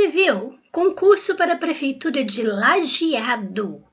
Civil, concurso para a Prefeitura de Lajeado.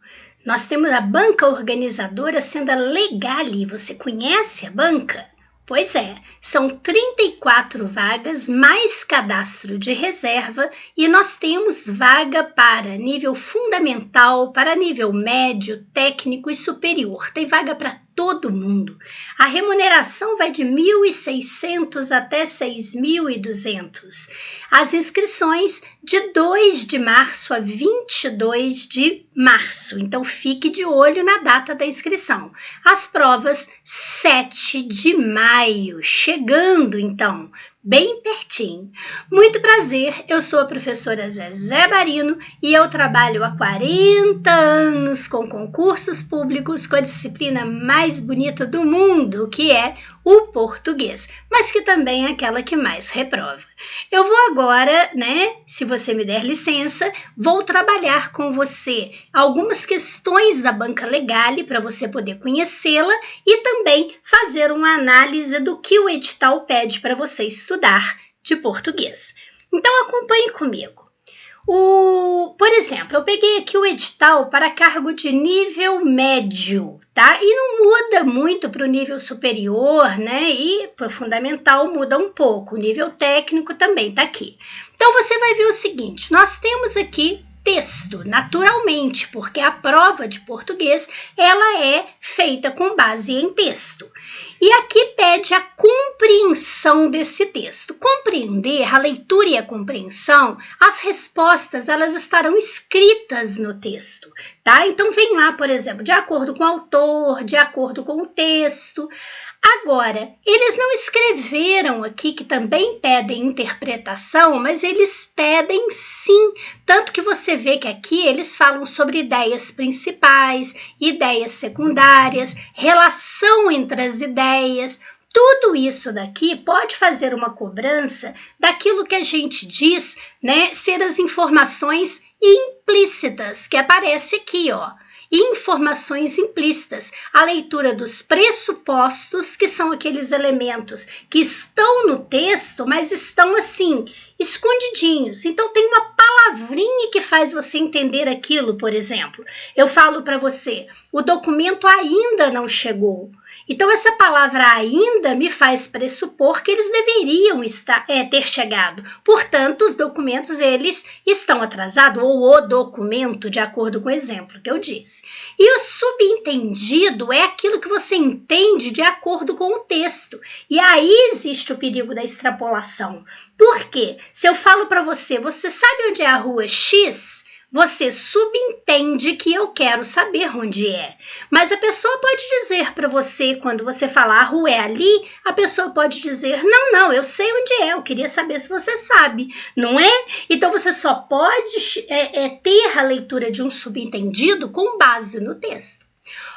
Nós temos a banca organizadora sendo a Legale. Você conhece a banca? Pois é, são 34 vagas mais cadastro de reserva e nós temos vaga para nível fundamental, para nível médio, técnico e superior. Tem vaga para todo mundo. A remuneração vai de 1.600 até 6.200. As inscrições de 2 de março a 22 de março. Então fique de olho na data da inscrição. As provas 7 de maio, chegando então, bem pertinho. Muito prazer, eu sou a professora Zezé Barino e eu trabalho há 40 anos com concursos públicos com a disciplina mais bonita do mundo, que é o português, mas que também é aquela que mais reprova. Eu vou agora, se você me der licença, vou trabalhar com você algumas questões da banca Legale para você poder conhecê-la e também fazer uma análise do que o edital pede para você estudar de português. Então acompanhe comigo. Por exemplo, eu peguei aqui o edital para cargo de nível médio, tá? E não muda muito para o nível superior, E para o fundamental muda um pouco. O nível técnico também tá aqui. Então você vai ver o seguinte, nós temos aqui texto, naturalmente, porque a prova de português, ela é feita com base em texto. E aqui pede a compreensão desse texto. Compreender, a leitura e a compreensão, as respostas, elas estarão escritas no texto, tá? Então vem lá, por exemplo, de acordo com o autor, de acordo com o texto. Agora, eles não escreveram aqui que também pedem interpretação, mas eles pedem sim. Tanto que você vê que aqui eles falam sobre ideias principais, ideias secundárias, relação entre as ideias. Tudo isso daqui pode fazer uma cobrança daquilo que a gente diz, ser as informações implícitas, que aparece aqui, ó. Informações implícitas, a leitura dos pressupostos, que são aqueles elementos que estão no texto, mas estão assim, escondidinhos. Então tem uma palavrinha que faz você entender aquilo, por exemplo. Eu falo para você, o documento ainda não chegou. Então essa palavra ainda me faz pressupor que eles deveriam ter chegado. Portanto, os documentos eles estão atrasados, ou o documento, de acordo com o exemplo que eu disse. E o subentendido é aquilo que você entende de acordo com o texto. E aí existe o perigo da extrapolação. Por quê? Se eu falo para você, você sabe onde é a rua X? Você subentende que eu quero saber onde é. Mas a pessoa pode dizer para você, quando você falar a rua é ali, a pessoa pode dizer, não, eu sei onde é, eu queria saber se você sabe, não é? Então você só pode ter a leitura de um subentendido com base no texto.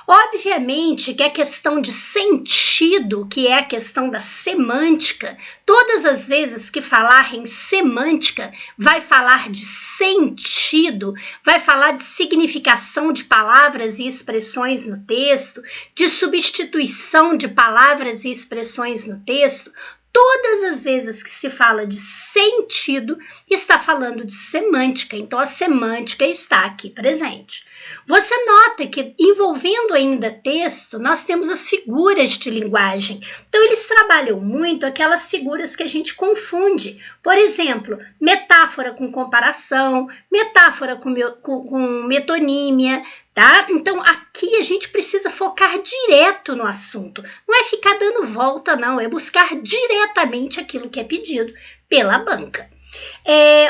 Obviamente que a questão de sentido, que é a questão da semântica, todas as vezes que falar em semântica, vai falar de sentido, vai falar de significação de palavras e expressões no texto, de substituição de palavras e expressões no texto. Todas as vezes que se fala de sentido, está falando de semântica, então a semântica está aqui presente. Você nota que, envolvendo ainda texto, nós temos as figuras de linguagem. Então, eles trabalham muito aquelas figuras que a gente confunde. Por exemplo, metáfora com comparação, metáfora com metonímia, tá? Então, aqui a gente precisa focar direto no assunto. Não é ficar dando volta, não. É buscar diretamente aquilo que é pedido pela banca.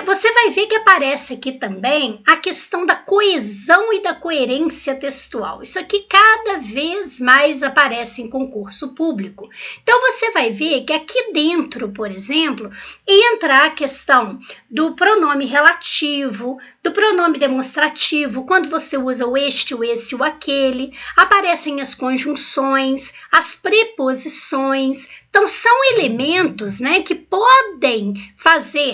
Você vai ver que aparece aqui também a questão da coesão e da coerência textual. Isso aqui cada vez mais aparece em concurso público. Então você vai ver que aqui dentro, por exemplo, entra a questão do pronome relativo, do pronome demonstrativo, quando você usa o este, o esse, o aquele, aparecem as conjunções, as preposições. Então, são elementos, que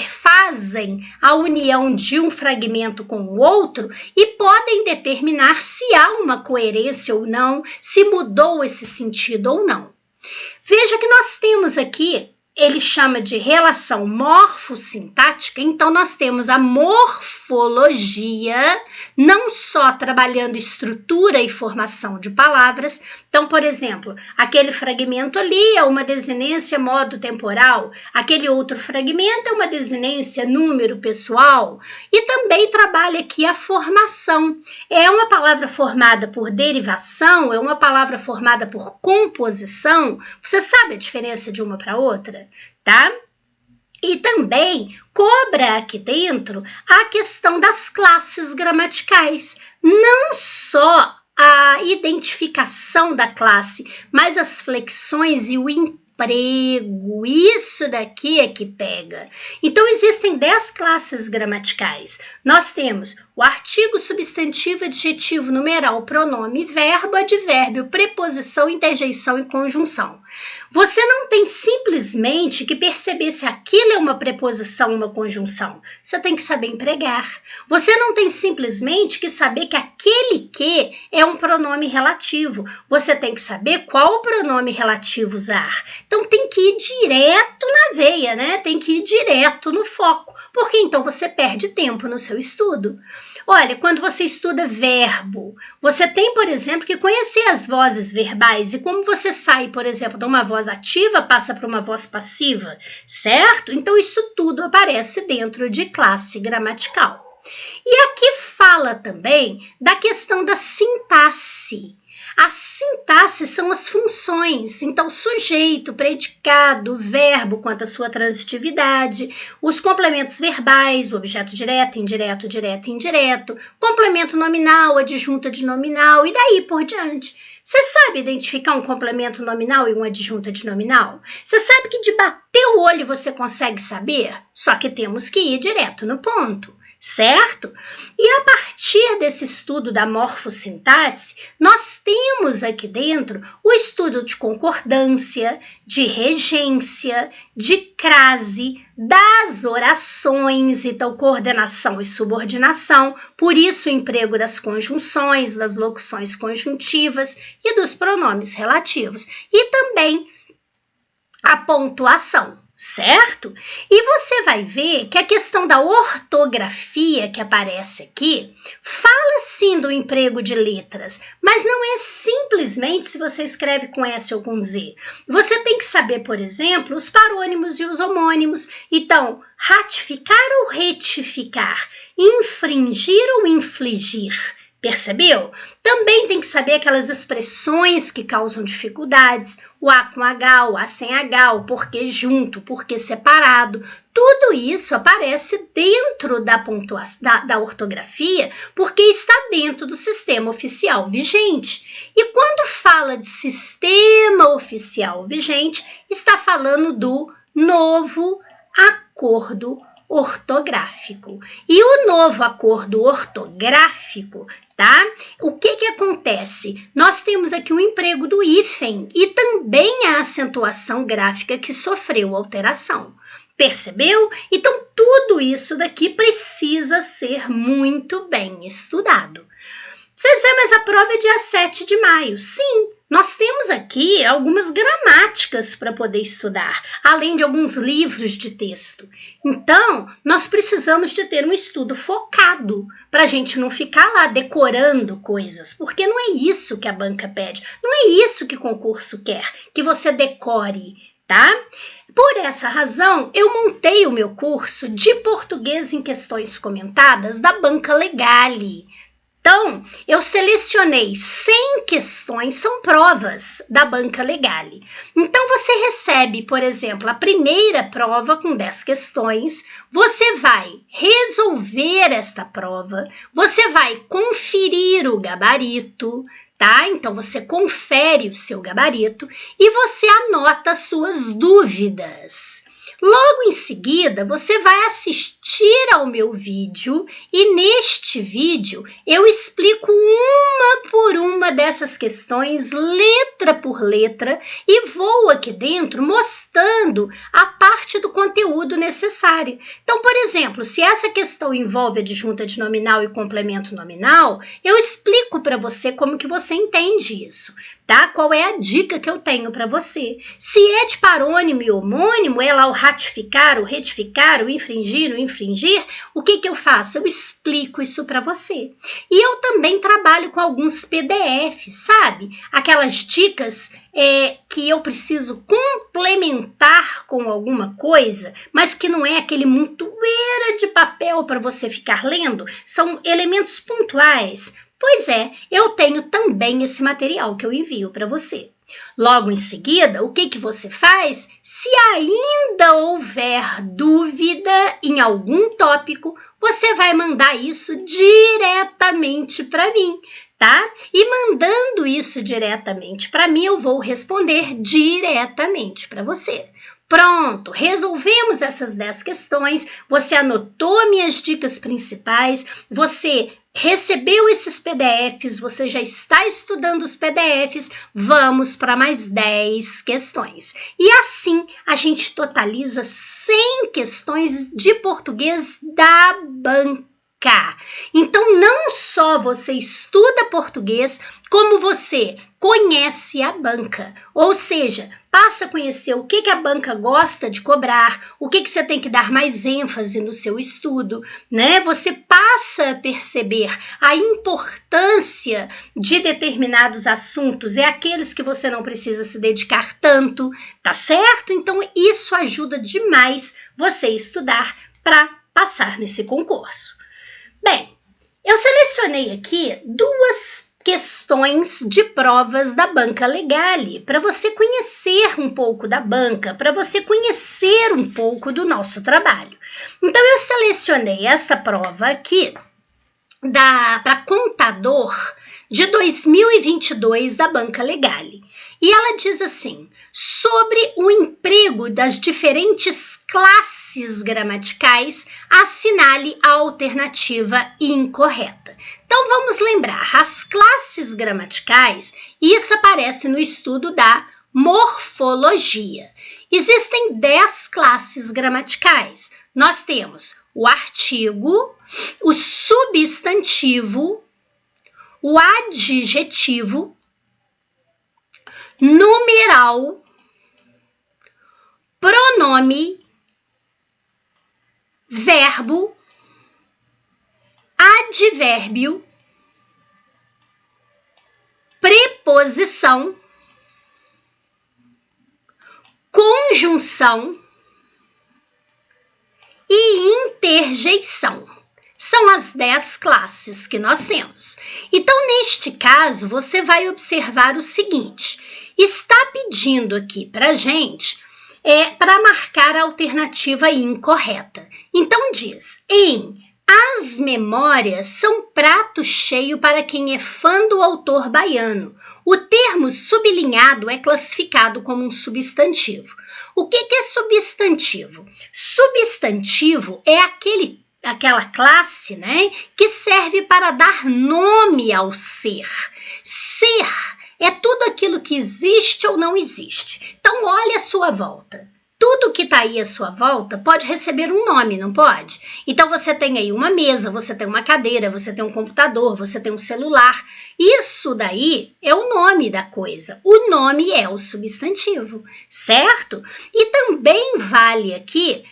fazem a união de um fragmento com o outro e podem determinar se há uma coerência ou não, se mudou esse sentido ou não. Veja que nós temos aqui ele chama de relação morfossintática, então nós temos a morfologia, não só trabalhando estrutura e formação de palavras. Então, por exemplo, aquele fragmento ali é uma desinência modo temporal, aquele outro fragmento é uma desinência número pessoal, e também trabalha aqui a formação. É uma palavra formada por derivação, é uma palavra formada por composição. Você sabe a diferença de uma para outra? Tá? E também cobra aqui dentro a questão das classes gramaticais, não só a identificação da classe, mas as flexões e o emprego, isso daqui é que pega. Então, existem 10 classes gramaticais. Nós temos o artigo, substantivo, adjetivo, numeral, pronome, verbo, advérbio, preposição, interjeição e conjunção. Você não tem simplesmente que perceber se aquilo é uma preposição ou uma conjunção. Você tem que saber empregar. Você não tem simplesmente que saber que aquele que é um pronome relativo. Você tem que saber qual pronome relativo usar. Então, tem que ir direto na veia, né? Tem que ir direto no foco, porque então você perde tempo no seu estudo. Olha, quando você estuda verbo, você tem, por exemplo, que conhecer as vozes verbais e como você sai, por exemplo, de uma voz ativa, passa para uma voz passiva, certo? Então, isso tudo aparece dentro de classe gramatical. E aqui fala também da questão da sintaxe. A sintaxe são as funções, então sujeito, predicado, verbo quanto à sua transitividade, os complementos verbais, o objeto direto, indireto, direto e indireto, complemento nominal, adjunto adnominal e daí por diante. Você sabe identificar um complemento nominal e um adjunto adnominal? Você sabe que de bater o olho você consegue saber? Só que temos que ir direto no ponto. Certo? E a partir desse estudo da morfossintaxe, nós temos aqui dentro o estudo de concordância, de regência, de crase, das orações, então coordenação e subordinação, por isso o emprego das conjunções, das locuções conjuntivas e dos pronomes relativos, e também a pontuação. Certo? E você vai ver que a questão da ortografia que aparece aqui fala sim do emprego de letras, mas não é simplesmente se você escreve com S ou com Z. Você tem que saber, por exemplo, os parônimos e os homônimos. Então, ratificar ou retificar, infringir ou infligir. Percebeu? Também tem que saber aquelas expressões que causam dificuldades, o A com H, o A sem H, o porquê junto, o porquê separado. Tudo isso aparece dentro da pontuação, da ortografia, porque está dentro do sistema oficial vigente. E quando fala de sistema oficial vigente, está falando do novo acordo ortográfico. E o novo acordo ortográfico, tá? O que acontece? Nós temos aqui o emprego do hífen e também a acentuação gráfica que sofreu alteração. Percebeu? Então, tudo isso daqui precisa ser muito bem estudado. Vocês dizem, mas a prova é dia 7 de maio. Sim, nós temos aqui algumas gramáticas para poder estudar, além de alguns livros de texto. Então, nós precisamos de ter um estudo focado, para a gente não ficar lá decorando coisas, porque não é isso que a banca pede, não é isso que o concurso quer, que você decore, tá? Por essa razão, eu montei o meu curso de português em questões comentadas da Banca Legale. Então, eu selecionei 100 questões, são provas da Banca Legale. Então, você recebe, por exemplo, a primeira prova com 10 questões, você vai resolver esta prova, você vai conferir o gabarito, tá? Então, você confere o seu gabarito e você anota as suas dúvidas. Logo em seguida, você vai assistir ao meu vídeo e neste vídeo eu explico uma por uma dessas questões, letra por letra, e vou aqui dentro mostrando a parte do conteúdo necessário. Então, por exemplo, se essa questão envolve adjunta de nominal e complemento nominal, eu explico para você como que você entende isso. tá? Qual é a dica que eu tenho para você? Se é de parônimo e homônimo, é lá o ratificar, o retificar, o infringir, o que eu faço? Eu explico isso para você. E eu também trabalho com alguns PDFs, sabe? Aquelas dicas que eu preciso complementar com alguma coisa, mas que não é aquele montoeira de papel para você ficar lendo, são elementos pontuais. Pois é, eu tenho também esse material que eu envio para você. Logo em seguida, o que você faz? Se ainda houver dúvida em algum tópico, você vai mandar isso diretamente para mim, tá? E mandando isso diretamente para mim, eu vou responder diretamente para você. Pronto, resolvemos essas 10 questões, você anotou minhas dicas principais, você recebeu esses PDFs, você já está estudando os PDFs, vamos para mais 10 questões. E assim a gente totaliza 100 questões de português da banca. Então não só você estuda português, como você conhece a banca, ou seja, passa a conhecer o que a banca gosta de cobrar, o que você tem que dar mais ênfase no seu estudo, né? Você passa a perceber a importância de determinados assuntos, aqueles que você não precisa se dedicar tanto, tá certo? Então isso ajuda demais você estudar para passar nesse concurso. Bem, eu selecionei aqui 2 questões de provas da Banca Legale, para você conhecer um pouco da banca, para você conhecer um pouco do nosso trabalho. Então, eu selecionei esta prova aqui para contador de 2022 da Banca Legale. E ela diz assim, sobre o emprego das diferentes classes gramaticais, assinale a alternativa incorreta. Então, vamos lembrar, as classes gramaticais, isso aparece no estudo da morfologia. Existem 10 classes gramaticais. Nós temos o artigo, o substantivo, o adjetivo, numeral, pronome, verbo, advérbio, preposição, conjunção e interjeição. São as 10 classes que nós temos. Então, neste caso, você vai observar o seguinte, está pedindo aqui para a gente para marcar a alternativa incorreta. Então, diz, as memórias são prato cheio para quem é fã do autor baiano. O termo sublinhado é classificado como um substantivo. O que é substantivo? Substantivo é aquela classe, né, que serve para dar nome ao ser. Ser é tudo aquilo que existe ou não existe. Então, olha a sua volta. Tudo que está aí à sua volta pode receber um nome, não pode? Então, você tem aí uma mesa, você tem uma cadeira, você tem um computador, você tem um celular. Isso daí é o nome da coisa. O nome é o substantivo, certo? E também vale aqui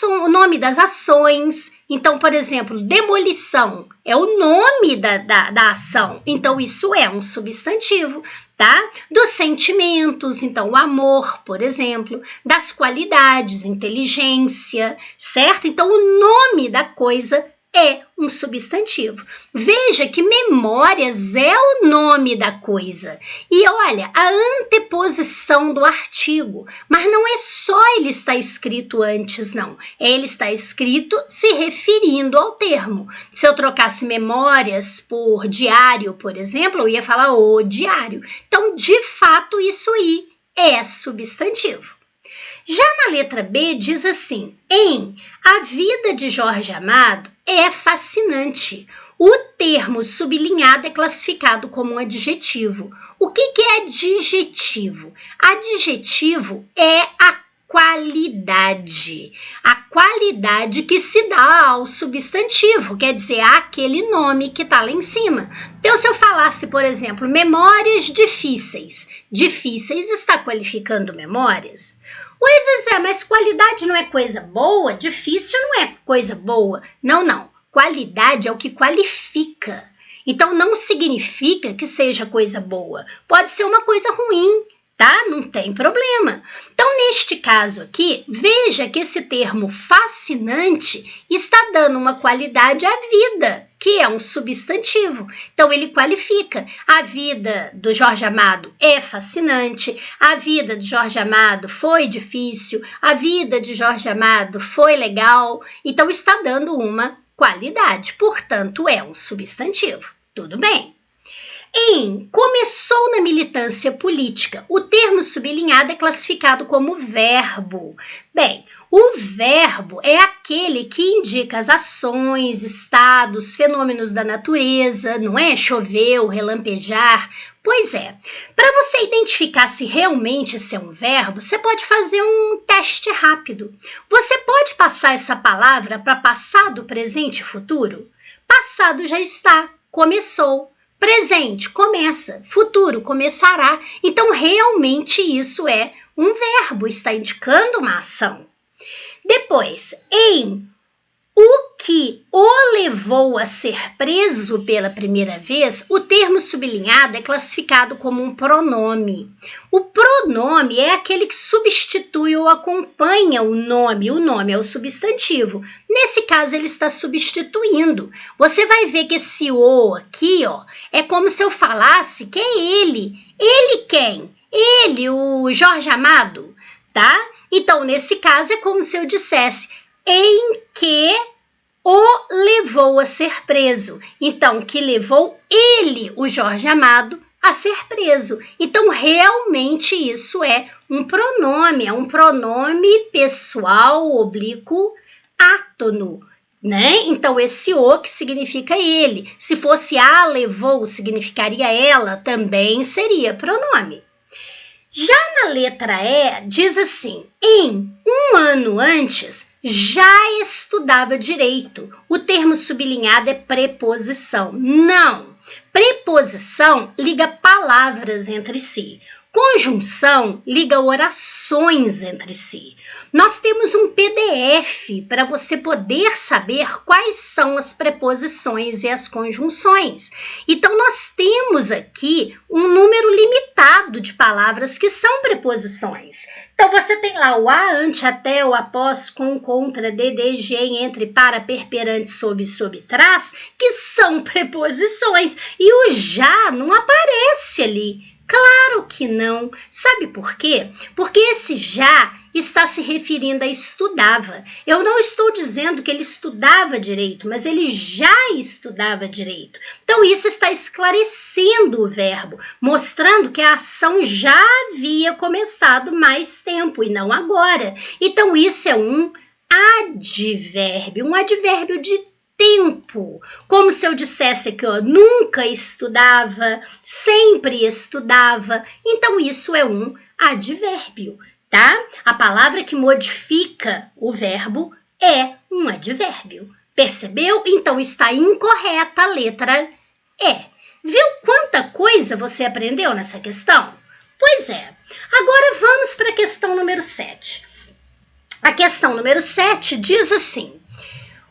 o nome das ações. Então, por exemplo, demolição é o nome da ação. Então, isso é um substantivo. Tá? Dos sentimentos, então o amor, por exemplo, das qualidades, inteligência, certo? Então o nome da coisa é um substantivo. Veja que memórias é o nome da coisa. E olha, a anteposição do artigo, mas não é só ele estar escrito antes, não. Ele está escrito se referindo ao termo. Se eu trocasse memórias por diário, por exemplo, eu ia falar o diário. Então, de fato, isso aí é substantivo. Já na letra B diz assim, a vida de Jorge Amado é fascinante. O termo sublinhado é classificado como um adjetivo. O que é adjetivo? Adjetivo é a qualidade. A qualidade que se dá ao substantivo, quer dizer, aquele nome que está lá em cima. Então, se eu falasse, por exemplo, memórias difíceis, difíceis está qualificando memórias? Pois é, mas qualidade não é coisa boa? Difícil não é coisa boa? Não, não. Qualidade é o que qualifica. Então, não significa que seja coisa boa. Pode ser uma coisa ruim, tá? Não tem problema. Então, neste caso aqui, veja que esse termo fascinante está dando uma qualidade à vida, que é um substantivo. Então, ele qualifica. A vida do Jorge Amado é fascinante, a vida de Jorge Amado foi difícil, a vida de Jorge Amado foi legal. Então, está dando uma qualidade, portanto, é um substantivo. Tudo bem. Começou na militância política. O termo sublinhado é classificado como verbo. Bem, o verbo é aquele que indica as ações, estados, fenômenos da natureza, não é? Choveu, relampejar. Pois é, para você identificar se realmente isso é um verbo, você pode fazer um teste rápido. Você pode passar essa palavra para passado, presente e futuro? Passado já está, começou. Presente, começa. Futuro, começará. Então, realmente, isso é um verbo, está indicando uma ação. Depois, o que o levou a ser preso pela primeira vez, o termo sublinhado é classificado como um pronome. O pronome é aquele que substitui ou acompanha o nome. O nome é o substantivo. Nesse caso, ele está substituindo. Você vai ver que esse o aqui, ó, é como se eu falasse que é ele. Ele quem? Ele, o Jorge Amado, tá? Então, nesse caso, é como se eu dissesse em que o levou a ser preso. Então, que levou ele, o Jorge Amado, a ser preso. Então, realmente, isso é um pronome pessoal, oblíquo, átono, né? Então, esse o que significa ele. Se fosse a levou, significaria ela, também seria pronome. Já na letra E, diz assim, em um ano antes, já estudava direito. O termo sublinhado é preposição. Não, preposição liga palavras entre si. Conjunção liga orações entre si. Nós temos um PDF para você poder saber quais são as preposições e as conjunções. Então, nós temos aqui um número limitado de palavras que são preposições. Então, você tem lá o a, ante, até, o após, com, contra, de, entre, para, perante, sob, trás, que são preposições. E o já não aparece ali. Claro que não. Sabe por quê? Porque esse já está se referindo a estudava. Eu não estou dizendo que ele estudava direito, mas ele já estudava direito. Então, isso está esclarecendo o verbo, mostrando que a ação já havia começado mais tempo e não agora. Então, isso é um advérbio de tempo, como se eu dissesse que eu nunca estudava, sempre estudava. Então, isso é um advérbio, tá? A palavra que modifica o verbo é um advérbio. Percebeu? Então, está incorreta a letra E. Viu quanta coisa você aprendeu nessa questão? Pois é. Agora, vamos para a questão número 7. A questão número 7 diz assim: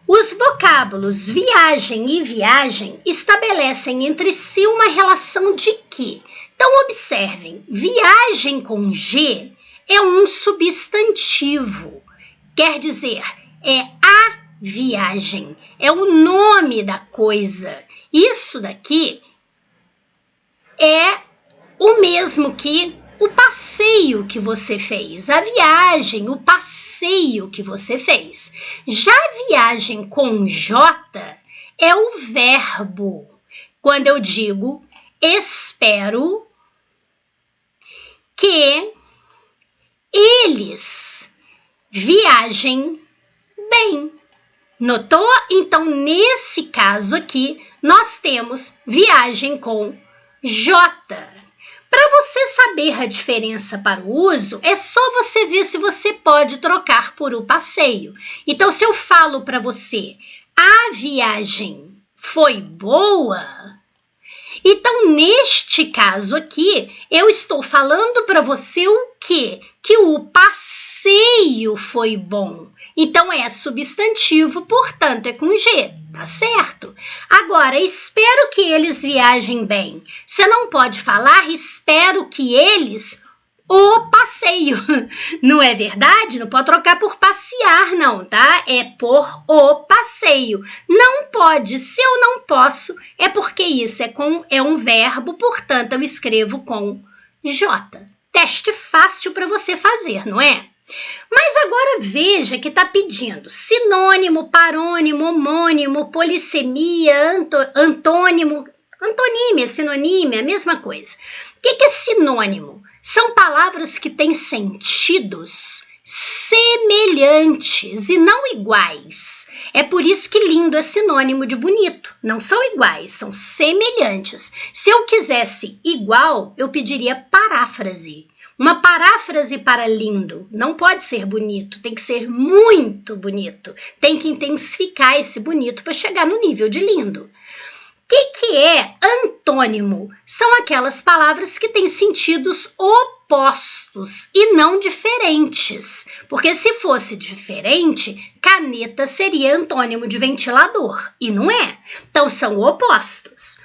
os vocábulos viagem e viagem estabelecem entre si uma relação de que? Então, observem, viagem com G é um substantivo, quer dizer, é a viagem, é o nome da coisa. Isso daqui é o mesmo que o passeio que você fez, a viagem, o passeio que você fez. Já a viagem com J é o verbo. Quando eu digo espero que eles viajem bem. Notou? Então, nesse caso aqui, nós temos viagem com J. Para você saber a diferença para o uso, é só você ver se você pode trocar por o passeio. Então, se eu falo para você, a viagem foi boa, então, neste caso aqui, eu estou falando para você o quê? Que o passeio foi bom. Então, é substantivo, portanto, é com G, tá certo? Agora, espero que eles viajem bem. Você não pode falar, espero que eles o passeio. Não é verdade? Não pode trocar por passear, não, tá? É por o passeio. Não pode. Se eu não posso, é porque isso é um verbo, portanto, eu escrevo com J. Teste fácil para você fazer, não é? Mas agora veja que está pedindo sinônimo, parônimo, homônimo, polissemia, antônimo, antonímia, sinonímia, a mesma coisa. O que é sinônimo? São palavras que têm sentidos semelhantes e não iguais. É por isso que lindo é sinônimo de bonito. Não são iguais, são semelhantes. Se eu quisesse igual, eu pediria paráfrase. Uma paráfrase para lindo não pode ser bonito, tem que ser muito bonito. Tem que intensificar esse bonito para chegar no nível de lindo. O que é antônimo? São aquelas palavras que têm sentidos opostos e não diferentes. Porque se fosse diferente, caneta seria antônimo de ventilador. E não é. Então, são opostos.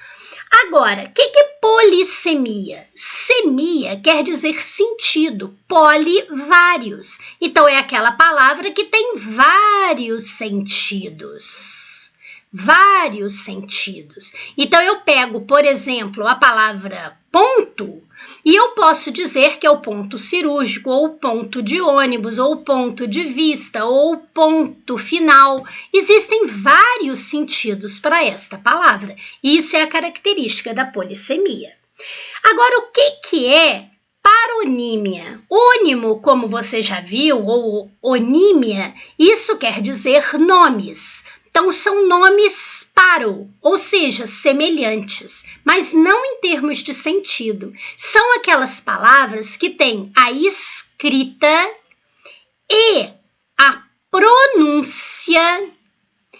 Agora, o que é polissemia? Semia quer dizer sentido, poli, vários. Então, é aquela palavra que tem vários sentidos. Vários sentidos. Então, eu pego, por exemplo, a palavra ponto e eu posso dizer que é o ponto cirúrgico, ou o ponto de ônibus, ou o ponto de vista, ou o ponto final. Existem vários sentidos para esta palavra. Isso é a característica da polissemia. Agora, o que é paronímia? Ônimo, como você já viu, ou onímia, isso quer dizer nomes. Então, são nomes paro, ou seja, semelhantes, mas não em termos de sentido. São aquelas palavras que têm a escrita e a pronúncia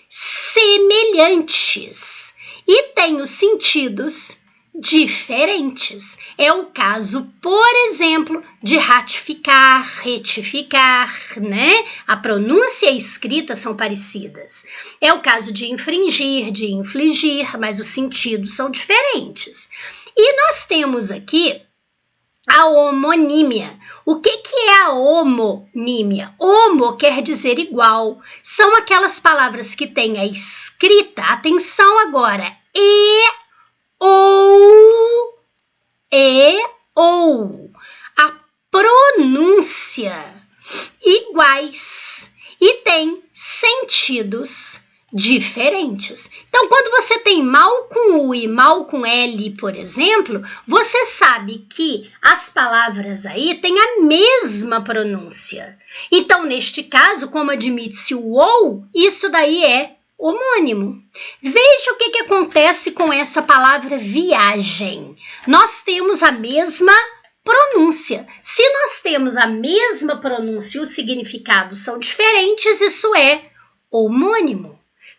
semelhantes e têm os sentidos diferentes. É o caso, por exemplo, de ratificar, retificar, né? A pronúncia e a escrita são parecidas. É o caso de infringir, de infligir, mas os sentidos são diferentes. E nós temos aqui a homonímia. O que é a homonímia? Homo quer dizer igual. São aquelas palavras que têm a escrita, atenção agora, ou, a pronúncia iguais e tem sentidos diferentes. Então, quando você tem mal com U e mal com L, por exemplo, você sabe que as palavras aí têm a mesma pronúncia. Então, neste caso, como admite-se o ou, isso daí é homônimo. Veja o que acontece com essa palavra viagem. Nós temos a mesma pronúncia. Se nós temos a mesma pronúncia e os significados são diferentes, isso é homônimo.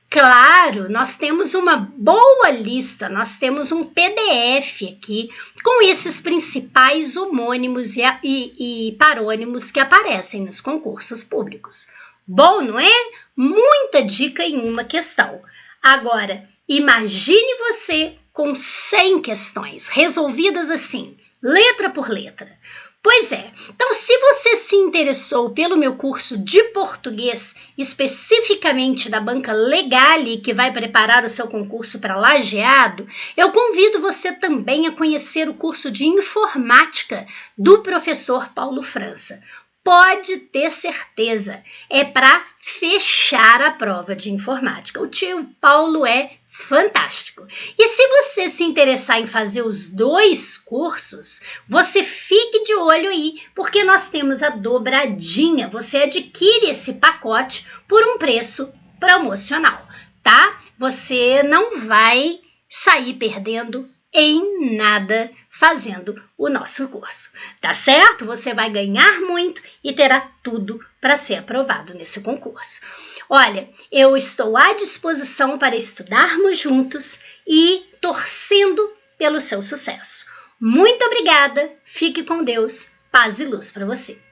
Claro, nós temos uma boa lista, nós temos um PDF aqui com esses principais homônimos e parônimos que aparecem nos concursos públicos. Bom, não é? Muita dica em uma questão. Agora, imagine você com 100 questões, resolvidas assim, letra por letra. Pois é, então se você se interessou pelo meu curso de português, especificamente da Banca Legale, que vai preparar o seu concurso para lajeado, eu convido você também a conhecer o curso de informática do professor Paulo França. Pode ter certeza, é para fechar a prova de informática. O tio Paulo é fantástico. E se você se interessar em fazer os dois cursos, você fique de olho aí, porque nós temos a dobradinha. Você adquire esse pacote por um preço promocional, tá? Você não vai sair perdendo em nada fazendo o nosso curso. Tá certo? Você vai ganhar muito e terá tudo para ser aprovado nesse concurso. Olha, eu estou à disposição para estudarmos juntos e torcendo pelo seu sucesso. Muito obrigada, fique com Deus, paz e luz para você.